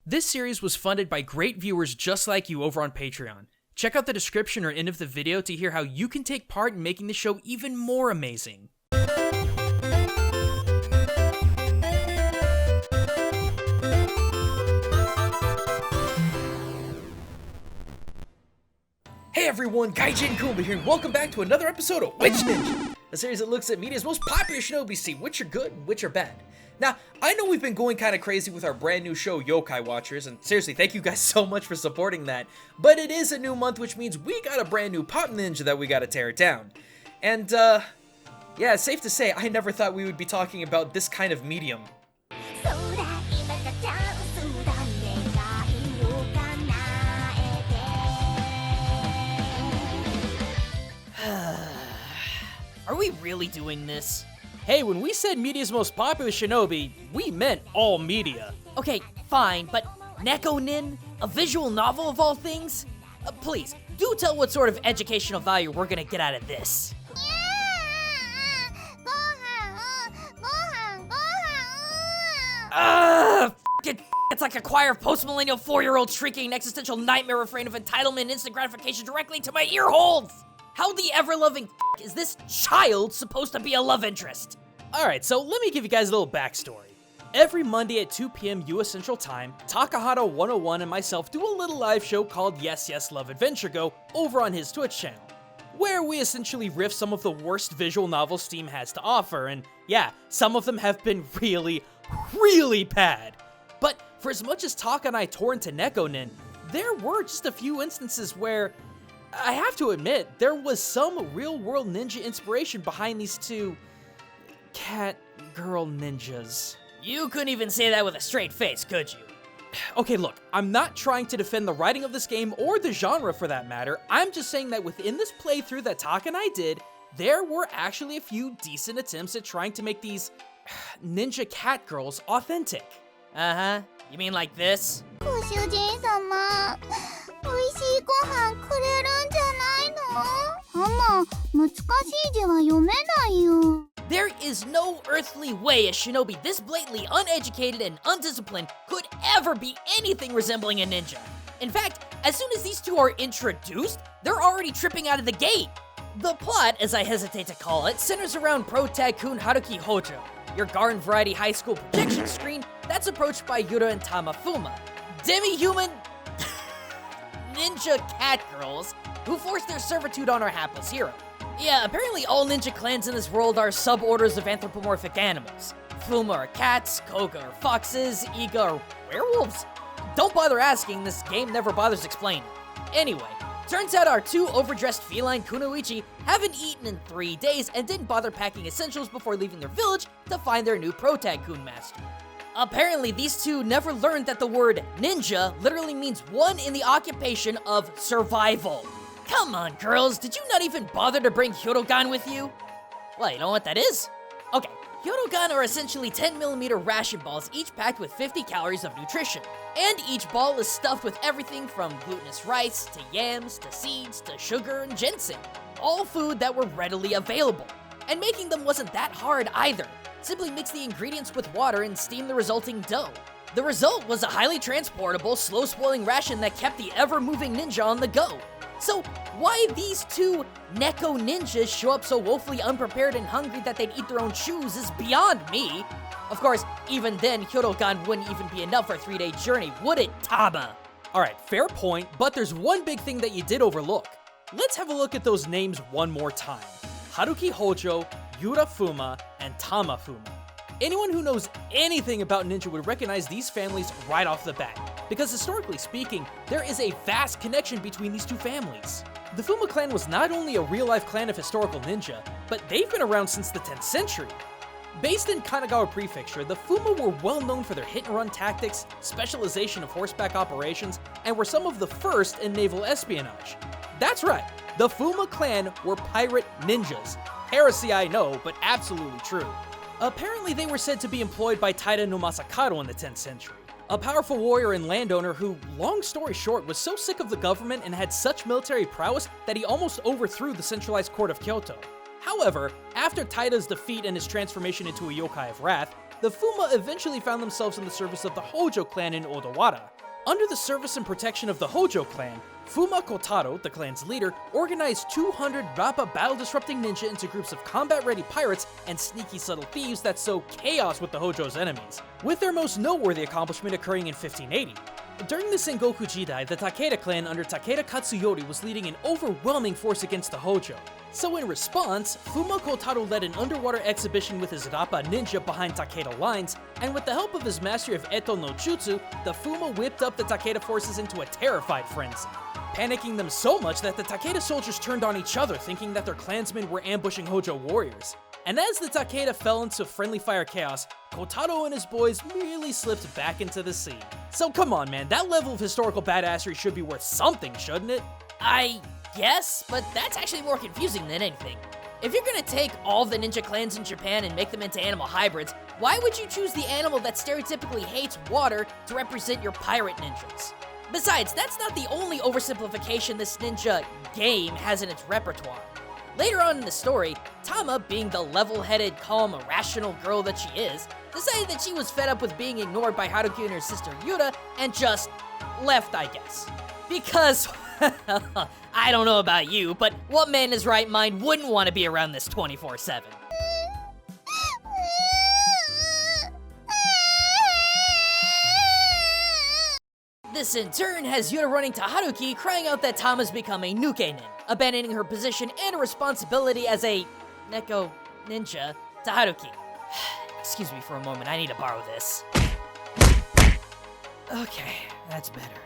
This series was funded by great viewers just like you over on Patreon. Check out the description or end of the video to hear how you can take part in making the show even more amazing. Hey everyone, Gaijin Goombah here, and welcome back to another episode of Witch Ninja, a series that looks at media's most popular shinobi, see which are good and which are bad. Now, I know we've been going kind of crazy with our brand new show, Yokai Watchers, and seriously, thank you guys so much for supporting that, but it is a new month, which means we got a brand new pop ninja that we gotta tear it down. And, yeah, it's safe to say, I never thought we would be talking about this kind of medium. Are we really doing this? Hey, when we said media's most popular shinobi, we meant all media. Okay, fine, but Neko Nin? A visual novel of all things? Please, do tell what sort of educational value we're gonna get out of this. It's like a choir of post-millennial 4-year-olds shrieking an existential nightmare refrain of entitlement and instant gratification directly to my ear holes! How the ever-loving is this child supposed to be a love interest? Alright, so let me give you guys a little backstory. Every Monday at 2 p.m. US Central Time, Takahata 101 and myself do a little live show called Yes Yes Love Adventure Go over on his Twitch channel, where we essentially riff some of the worst visual novels Steam has to offer, and yeah, some of them have been really, really bad. But for as much as Taka and I tore into Neko Nin, there were just a few instances where, I have to admit, there was some real-world ninja inspiration behind these two cat-girl ninjas. You couldn't even say that with a straight face, could you? Okay, look, I'm not trying to defend the writing of this game or the genre for that matter. I'm just saying that within this playthrough that Taka and I did, there were actually a few decent attempts at trying to make these ninja cat girls authentic. Uh-huh. You mean like this? There is no earthly way a shinobi this blatantly uneducated and undisciplined could ever be anything resembling a ninja. In fact, as soon as these two are introduced, they're already tripping out of the gate. The plot, as I hesitate to call it, centers around pro-tycoon Haruki Hojo, your garden variety high school projection screen that's approached by Yura and Tama Fuuma, demi-human ninja cat girls who force their servitude on our hapless hero. Yeah, apparently all ninja clans in this world are suborders of anthropomorphic animals. Fuuma are cats, Koga are foxes, Iga are werewolves? Don't bother asking, this game never bothers explaining. Anyway, turns out our two overdressed feline kunoichi haven't eaten in 3 days and didn't bother packing essentials before leaving their village to find their new pro-tycoon master. Apparently, these two never learned that the word ninja literally means one in the occupation of survival. Come on, girls, did you not even bother to bring Hyodogan with you? Well, you know what that is? Okay, Hyodogan are essentially 10mm ration balls, each packed with 50 calories of nutrition. And each ball is stuffed with everything from glutinous rice, to yams, to seeds, to sugar and ginseng. All food that were readily available. And making them wasn't that hard either. Simply mix the ingredients with water and steam the resulting dough. The result was a highly transportable, slow-spoiling ration that kept the ever-moving ninja on the go. So, why these two Neko ninjas show up so woefully unprepared and hungry that they'd eat their own shoes is beyond me. Of course, even then, Hyodogan wouldn't even be enough for a 3-day journey, would it, Tama? Alright, fair point, but there's one big thing that you did overlook. Let's have a look at those names one more time. Haruki Hojo, Yura Fuuma, and Tama Fuuma. Anyone who knows anything about ninja would recognize these families right off the bat, because historically speaking, there is a vast connection between these two families. The Fuuma clan was not only a real-life clan of historical ninja, but they've been around since the 10th century. Based in Kanagawa Prefecture, the Fuuma were well known for their hit-and-run tactics, specialization of horseback operations, and were some of the first in naval espionage. That's right, the Fuuma clan were pirate ninjas. Heresy I know, but absolutely true. Apparently they were said to be employed by Taira no Masakado in the 10th century, a powerful warrior and landowner who, long story short, was so sick of the government and had such military prowess that he almost overthrew the centralized court of Kyoto. However, after Taira's defeat and his transformation into a yokai of wrath, the Fuuma eventually found themselves in the service of the Hojo clan in Odawara, Under the service and protection of the Hojo clan, Fuuma Kotaro, the clan's leader, organized 200 Rappa battle-disrupting ninja into groups of combat-ready pirates and sneaky subtle thieves that sow chaos with the Hojo's enemies, with their most noteworthy accomplishment occurring in 1580. During the Sengoku Jidai, the Takeda clan under Takeda Katsuyori was leading an overwhelming force against the Hojo. So in response, Fuuma Kotaro led an underwater exhibition with his Rappa ninja behind Takeda lines, and with the help of his mastery of Eto no Jutsu, the Fuuma whipped up the Takeda forces into a terrified frenzy, panicking them so much that the Takeda soldiers turned on each other, thinking that their clansmen were ambushing Hojo warriors. And as the Takeda fell into friendly fire chaos, Kotaro and his boys merely slipped back into the sea. So come on man, that level of historical badassery should be worth something, shouldn't it? I guess, but that's actually more confusing than anything. If you're gonna take all the ninja clans in Japan and make them into animal hybrids, why would you choose the animal that stereotypically hates water to represent your pirate ninjas? Besides, that's not the only oversimplification this ninja game has in its repertoire. Later on in the story, Tama, being the level-headed, calm, rational girl that she is, decided that she was fed up with being ignored by Haruki and her sister Yura, and just left, I guess. Because, I don't know about you, but what man in his right mind wouldn't want to be around this 24/7? This in turn has Yura running to Haruki, crying out that Tama's become a Nuke Nin, abandoning her position and her responsibility as a Neko ninja to Haruki. Excuse me for a moment, I need to borrow this. Okay, that's better.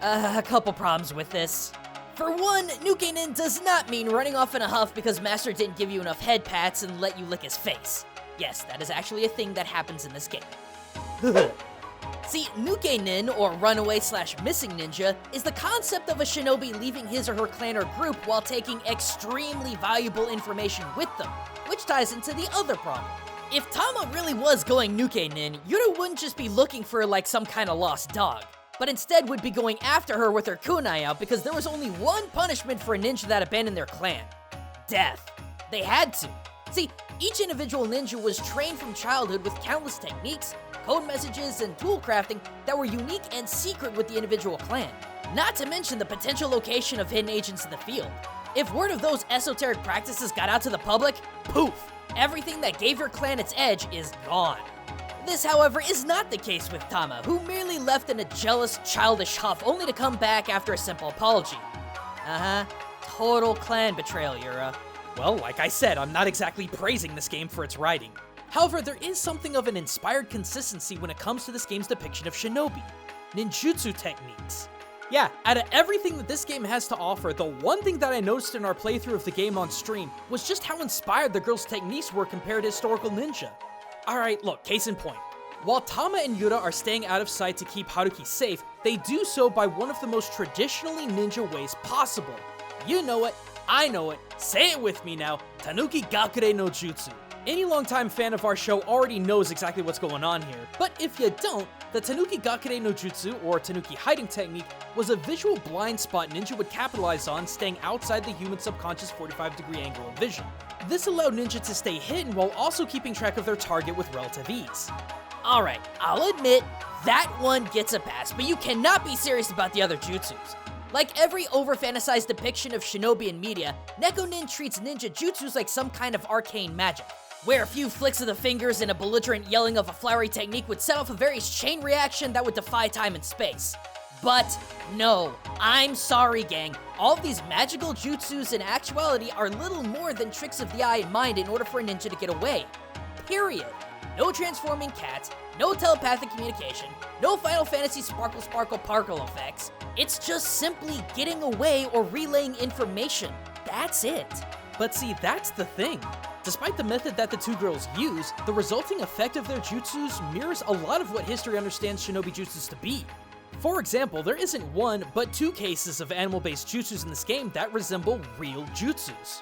A couple problems with this. For one, Nuke Nin does not mean running off in a huff because Master didn't give you enough head pats and let you lick his face. Yes, that is actually a thing that happens in this game. See, Nuke Nin, or runaway/missing ninja, is the concept of a shinobi leaving his or her clan or group while taking extremely valuable information with them, which ties into the other problem. If Tama really was going Nuke Nin, Yura wouldn't just be looking for like some kind of lost dog, but instead would be going after her with her kunai out because there was only one punishment for a ninja that abandoned their clan: death. They had to. See, each individual ninja was trained from childhood with countless techniques, code messages, and tool crafting that were unique and secret with the individual clan. Not to mention the potential location of hidden agents in the field. If word of those esoteric practices got out to the public, poof, everything that gave your clan its edge is gone. This, however, is not the case with Tama, who merely left in a jealous, childish huff only to come back after a simple apology. Total clan betrayal, Yura. Well, like I said, I'm not exactly praising this game for its writing. However, there is something of an inspired consistency when it comes to this game's depiction of shinobi, ninjutsu techniques. Yeah, out of everything that this game has to offer, the one thing that I noticed in our playthrough of the game on stream was just how inspired the girl's techniques were compared to historical ninja. Alright, look, case in point. While Tama and Yura are staying out of sight to keep Haruki safe, they do so by one of the most traditionally ninja ways possible. You know it, I know it, say it with me now, Tanuki Gakure no Jutsu. Any longtime fan of our show already knows exactly what's going on here, but if you don't, the Tanuki Gakure no Jutsu, or Tanuki hiding technique, was a visual blind spot ninja would capitalize on, staying outside the human subconscious 45-degree angle of vision. This allowed ninja to stay hidden while also keeping track of their target with relative ease. Alright, I'll admit, that one gets a pass, but you cannot be serious about the other jutsus. Like every over-fantasized depiction of shinobi in media, Neko Nin treats ninja jutsus like some kind of arcane magic, where a few flicks of the fingers and a belligerent yelling of a flowery technique would set off a various chain reaction that would defy time and space. But no, I'm sorry gang, all of these magical jutsus in actuality are little more than tricks of the eye and mind in order for a ninja to get away. Period. No transforming cats, no telepathic communication, no Final Fantasy sparkle sparkle parkle effects. It's just simply getting away or relaying information. That's it. But see, that's the thing. Despite the method that the two girls use, the resulting effect of their jutsus mirrors a lot of what history understands shinobi jutsus to be. For example, there isn't one, but two cases of animal-based jutsus in this game that resemble real jutsus.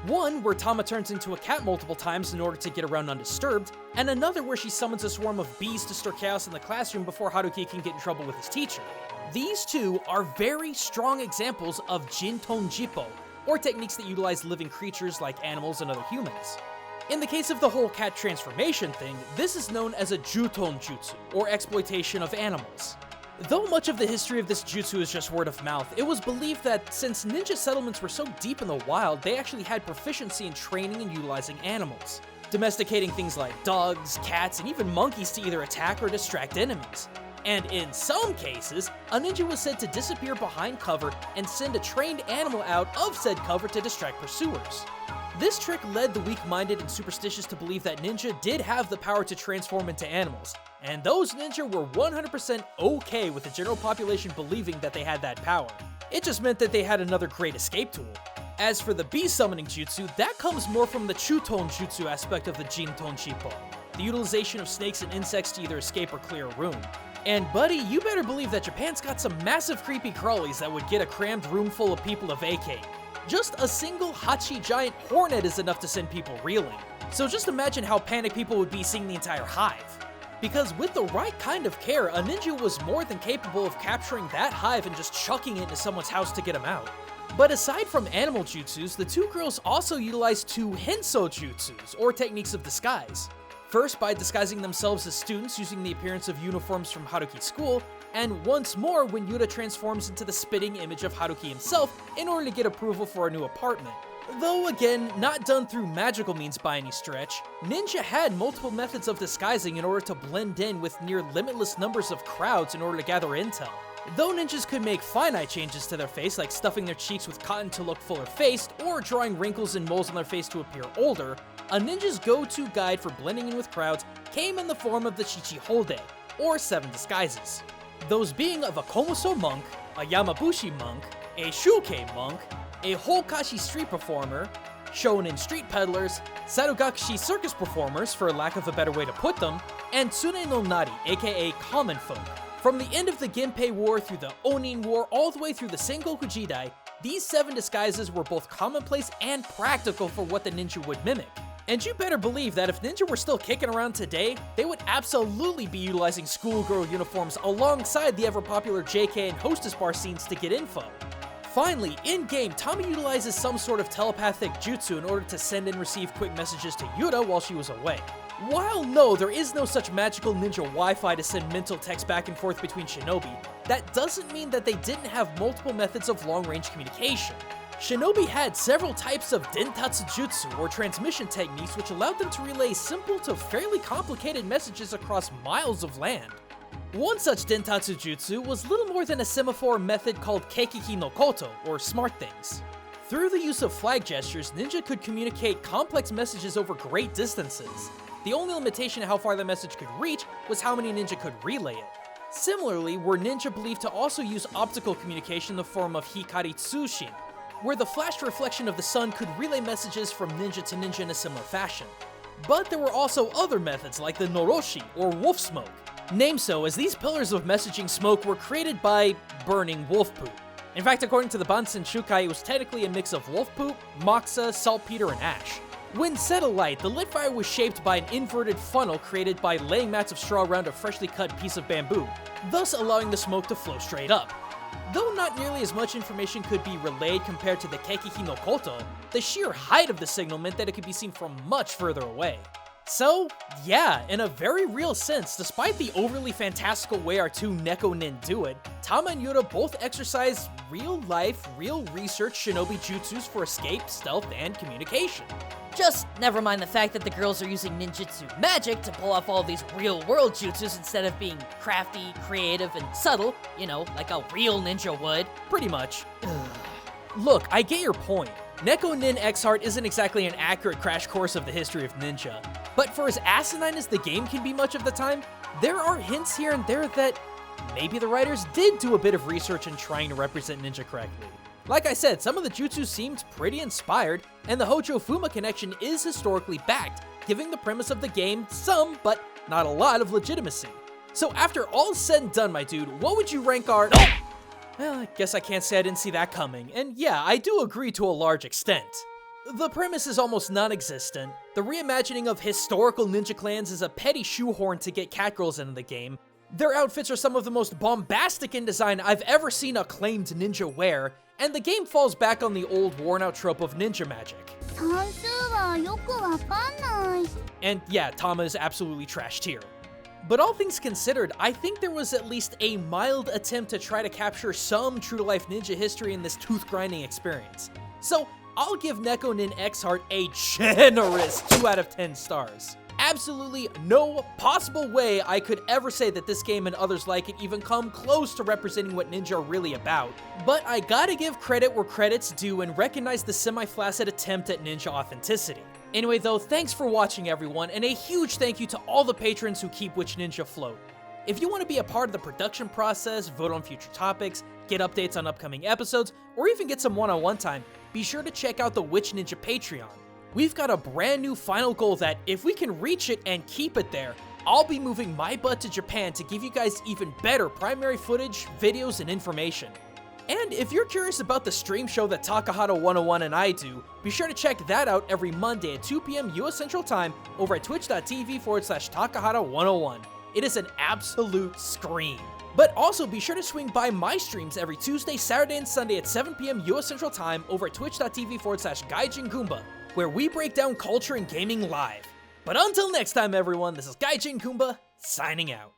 One where Tama turns into a cat multiple times in order to get around undisturbed, and another where she summons a swarm of bees to stir chaos in the classroom before Haruki can get in trouble with his teacher. These two are very strong examples of Jinton Jippo, or techniques that utilize living creatures like animals and other humans. In the case of the whole cat transformation thing, this is known as a Chuton Jutsu, or exploitation of animals. Though much of the history of this jutsu is just word of mouth, it was believed that since ninja settlements were so deep in the wild, they actually had proficiency in training and utilizing animals, domesticating things like dogs, cats, and even monkeys to either attack or distract enemies. And in some cases, a ninja was said to disappear behind cover and send a trained animal out of said cover to distract pursuers. This trick led the weak-minded and superstitious to believe that ninja did have the power to transform into animals, and those ninja were 100% okay with the general population believing that they had that power. It just meant that they had another great escape tool. As for the beast summoning jutsu, that comes more from the Chuton Jutsu aspect of the Jinton Jippo, the utilization of snakes and insects to either escape or clear a room. And buddy, you better believe that Japan's got some massive creepy crawlies that would get a crammed room full of people to vacate. Just a single Hachi giant hornet is enough to send people reeling. So just imagine how panicked people would be seeing the entire hive. Because with the right kind of care, a ninja was more than capable of capturing that hive and just chucking it into someone's house to get him out. But aside from animal jutsus, the two girls also utilized two Hensou Jutsus, or techniques of disguise. First by disguising themselves as students using the appearance of uniforms from Haruki's school, and once more when Yuta transforms into the spitting image of Haruki himself in order to get approval for a new apartment. Though again, not done through magical means by any stretch, ninja had multiple methods of disguising in order to blend in with near limitless numbers of crowds in order to gather intel. Though ninjas could make finite changes to their face, like stuffing their cheeks with cotton to look fuller-faced, or drawing wrinkles and moles on their face to appear older, a ninja's go-to guide for blending in with crowds came in the form of the Shichihode, or 7 disguises. Those being of a Komuso monk, a Yamabushi monk, a Shukei monk, a Hokashi street performer, Shonen street peddlers, Sarugakshi circus performers for lack of a better way to put them, and Tsune no Nari, aka common folk. From the end of the Genpei War through the Onin War all the way through the Sengoku Jidai, these 7 disguises were both commonplace and practical for what the ninja would mimic. And you better believe that if ninja were still kicking around today, they would absolutely be utilizing schoolgirl uniforms alongside the ever-popular JK and hostess bar scenes to get info. Finally, in-game, Tommy utilizes some sort of telepathic jutsu in order to send and receive quick messages to Yuta while she was away. While no, there is no such magical ninja Wi-Fi to send mental text back and forth between shinobi, that doesn't mean that they didn't have multiple methods of long-range communication. Shinobi had several types of Dentatsu Jutsu, or transmission techniques, which allowed them to relay simple to fairly complicated messages across miles of land. One such Dentatsu Jutsu was little more than a semaphore method called Kekiki no Koto, or smart things. Through the use of flag gestures, ninja could communicate complex messages over great distances. The only limitation to how far the message could reach was how many ninja could relay it. Similarly, were ninja believed to also use optical communication in the form of Hikari Tsushin, where the flashed reflection of the sun could relay messages from ninja to ninja in a similar fashion. But there were also other methods like the Noroshi, or wolf smoke, named so as these pillars of messaging smoke were created by burning wolf poop. In fact, according to the Bansen Shukai, it was technically a mix of wolf poop, moxa, saltpeter, and ash. When set alight, the lit fire was shaped by an inverted funnel created by laying mats of straw around a freshly cut piece of bamboo, thus allowing the smoke to flow straight up. Though not nearly as much information could be relayed compared to the Kekiki no Koto, the sheer height of the signal meant that it could be seen from much further away. So, yeah, in a very real sense, despite the overly fantastical way our two Neko Nin do it, Tama and Yuta both exercise real-life, real research shinobi jutsus for escape, stealth, and communication. Just never mind the fact that the girls are using ninjutsu magic to pull off all these real-world jutsus instead of being crafty, creative, and subtle, you know, like a real ninja would. Pretty much. Look, I get your point. Neko Nin X Heart isn't exactly an accurate crash course of the history of ninja, but for as asinine as the game can be much of the time, there are hints here and there that maybe the writers did do a bit of research in trying to represent ninja correctly. Like I said, some of the jutsu seemed pretty inspired, and the Hojo Fuuma connection is historically backed, giving the premise of the game some, but not a lot, of legitimacy. So after all is said and done, my dude, what would you rank our— Well, I guess I can't say I didn't see that coming, and yeah, I do agree to a large extent. The premise is almost non-existent, the reimagining of historical ninja clans is a petty shoehorn to get catgirls into the game, their outfits are some of the most bombastic in design I've ever seen acclaimed ninja wear, and the game falls back on the old worn-out trope of ninja magic. And yeah, Tama is absolutely trashed here. But all things considered, I think there was at least a mild attempt to try to capture some true-to-life ninja history in this tooth-grinding experience. So I'll give Neko Nin X Heart a generous 2 out of 10 stars. Absolutely no possible way I could ever say that this game and others like it even come close to representing what ninja are really about. But I gotta give credit where credit's due and recognize the semi-flaccid attempt at ninja authenticity. Anyway though, thanks for watching everyone, and a huge thank you to all the patrons who keep Witch Ninja afloat. If you want to be a part of the production process, vote on future topics, get updates on upcoming episodes, or even get some one-on-one time, be sure to check out the Witch Ninja Patreon. We've got a brand new final goal that, if we can reach it and keep it there, I'll be moving my butt to Japan to give you guys even better primary footage, videos, and information. And if you're curious about the stream show that Takahata 101 and I do, be sure to check that out every Monday at 2 p.m. US Central Time over at twitch.tv/Takahata101. It is an absolute scream. But also be sure to swing by my streams every Tuesday, Saturday, and Sunday at 7 p.m. US Central Time over at twitch.tv/Gaijin Goombah, where we break down culture and gaming live. But until next time everyone, this is Gaijin Goombah, signing out.